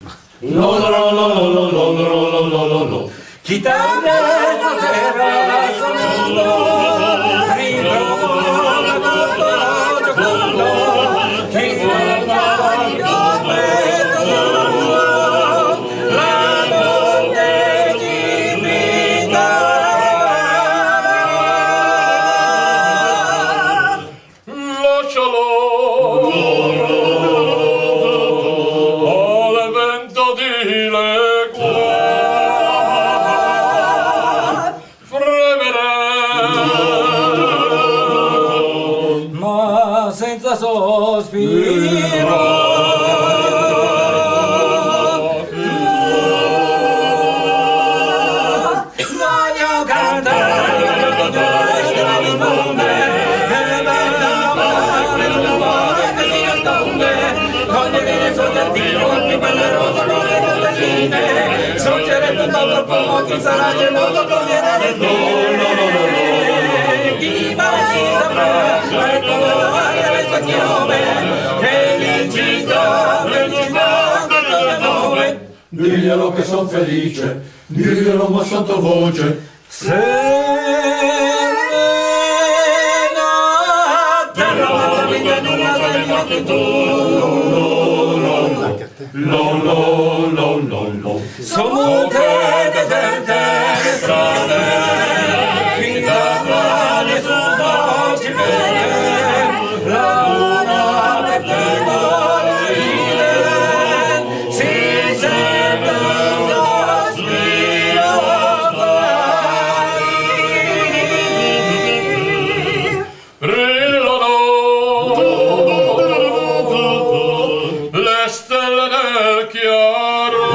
Lo lo lo lo lo lo lo lo lo lo lo lo. Chitarra stasera sono ritrovo tutto giocando che salva il la notte ci vita lascialo senza sospiro voglio cantare e rispondere l'amore che si nasconde cogliere il suo giardino al più belle rosa con le montagne sorgere tutt'altro fumo chi sarà geloso coglierà le spine chi mai saprà diglielo che son felice, diglielo ma sottovoce. Serena terra maraviglia nulla sei che tu Lo sono te deserte le strade fin da qua nessuno ci vede la luna per te vuole ridere si sente un sospiro brillano le stelle nel chiaro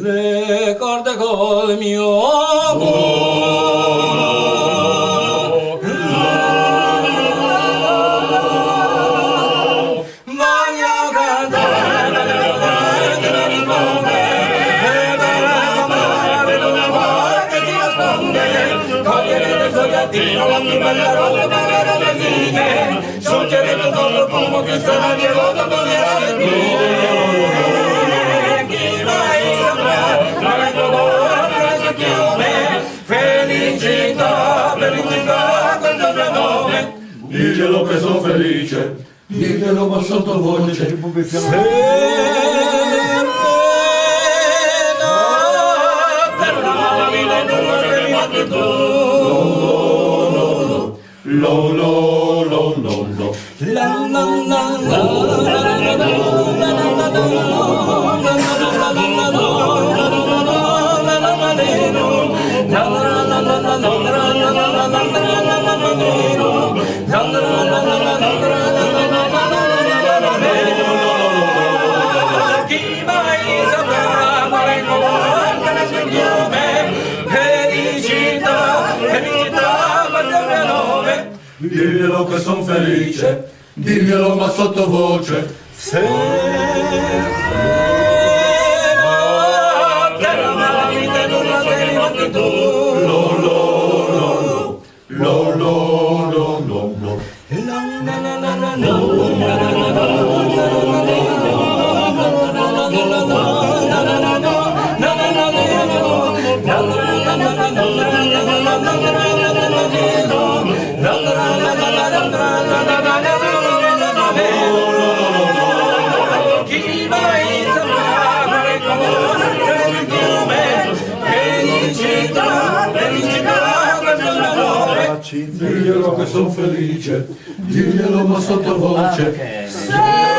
le corde col mio cuore voglio cantare per rispondere e per amare l'amore che si nasconde cogliere nel suo giardino la più bella rosa parlerò le linee sorgere tutto il fumo che sarà geloso coglierà le mie felicità, felicità, questo è il mio nome. diglielo che son felice, diglielo ma sottovoce. Serena, terra maraviglia nulla sei che tu Lo la la la la chi mai saprà quale colore ne sogniome felicità, felicità questo è il mio nome diglielo che son felice, diglielo ma sottovoce. Terra maraviglia nulla sei che tu chi mai saprà quale colore ne sogniome felicità, felicità questo è il mio nome Diglielo che son felice, diglielo ma sottovoce.